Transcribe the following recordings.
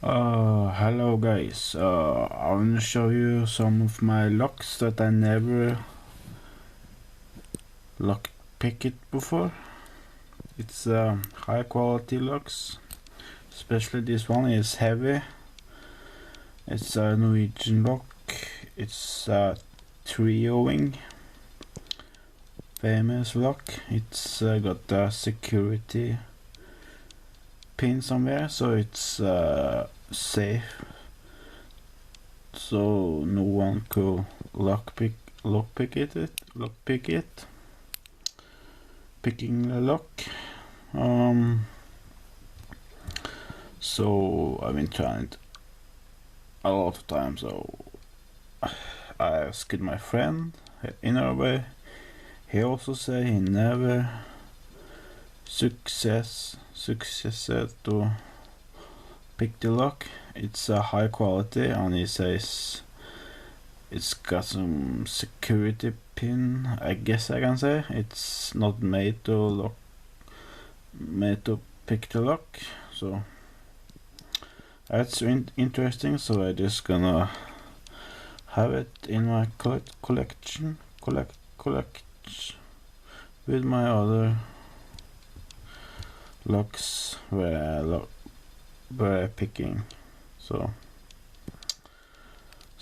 Hello guys. I want to show you some of my locks that I never lock pick it before. It's high quality locks, especially this one is heavy. It's a Norwegian lock. It's a trioving famous lock. It's got a security pin somewhere, so it's safe, so no one could lockpick it. Picking the lock. So I've been trying it a lot of times. So I asked my friend in Norway. He also said he never success to pick the lock. It's a high quality, and he says it's got some security pin. I guess I can say it's not made to pick the lock. So that's interesting. So I just gonna have it in my collection with my other locks where I picking. So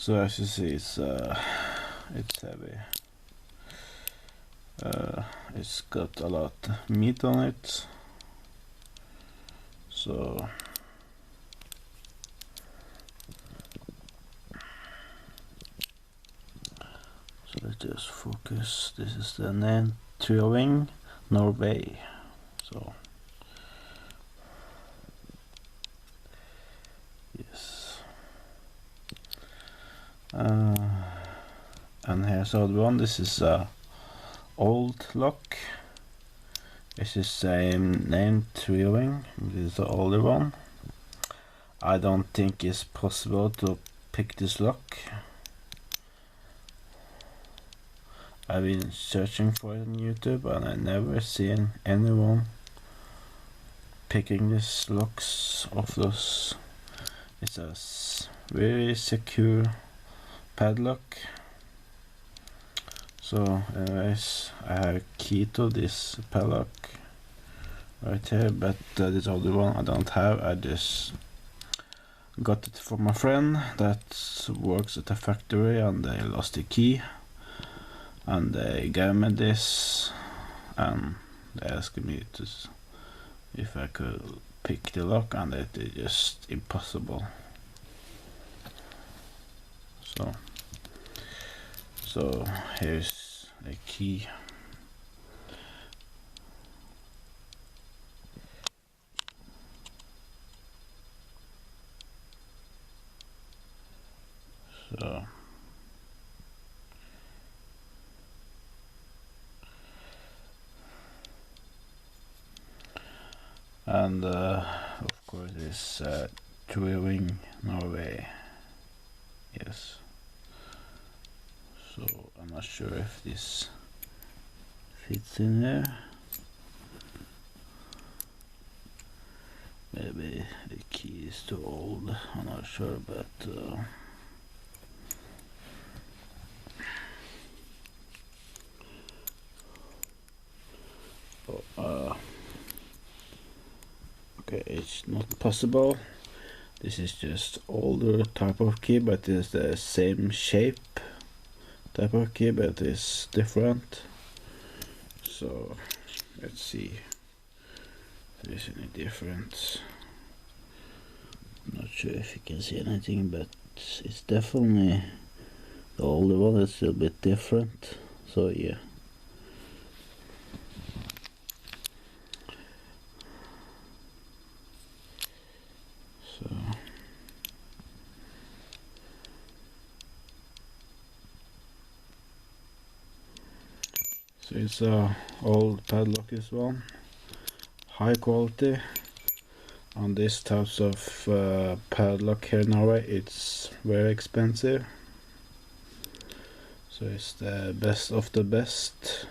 as you see, it's heavy. It's got a lot of meat on it. So let's just focus. This is the name trioving Norway. So yes. And here's the other one. This is a old lock. It's the same name, trioving. This is the older one. I don't think it's possible to pick this lock. I've been searching for it on YouTube and I never seen anyone picking these locks off those. It's a very secure padlock. So anyways, I have a key to this padlock right here, but this other one I don't have. I just got it from a friend that works at a factory and they lost the key, and they gave me this and they asked me if I could pick the lock, and it is just impossible. So here's a key. So and of course it's trioving Norway. Yes. So I'm not sure if this fits in there. Maybe the key is too old, I'm not sure, but okay, it's not possible. This is just older type of key, but it's the same shape type of key, but it's different. So let's see if there's any difference. I'm not sure if you can see anything, but it's definitely the older one is a bit different. So yeah. So it's a old padlock as well, high quality. On these types of padlock here in Norway, it's very expensive. So it's the best of the best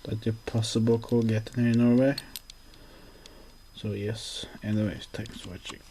that you possibly could get here in Norway. So yes, anyways, thanks for watching.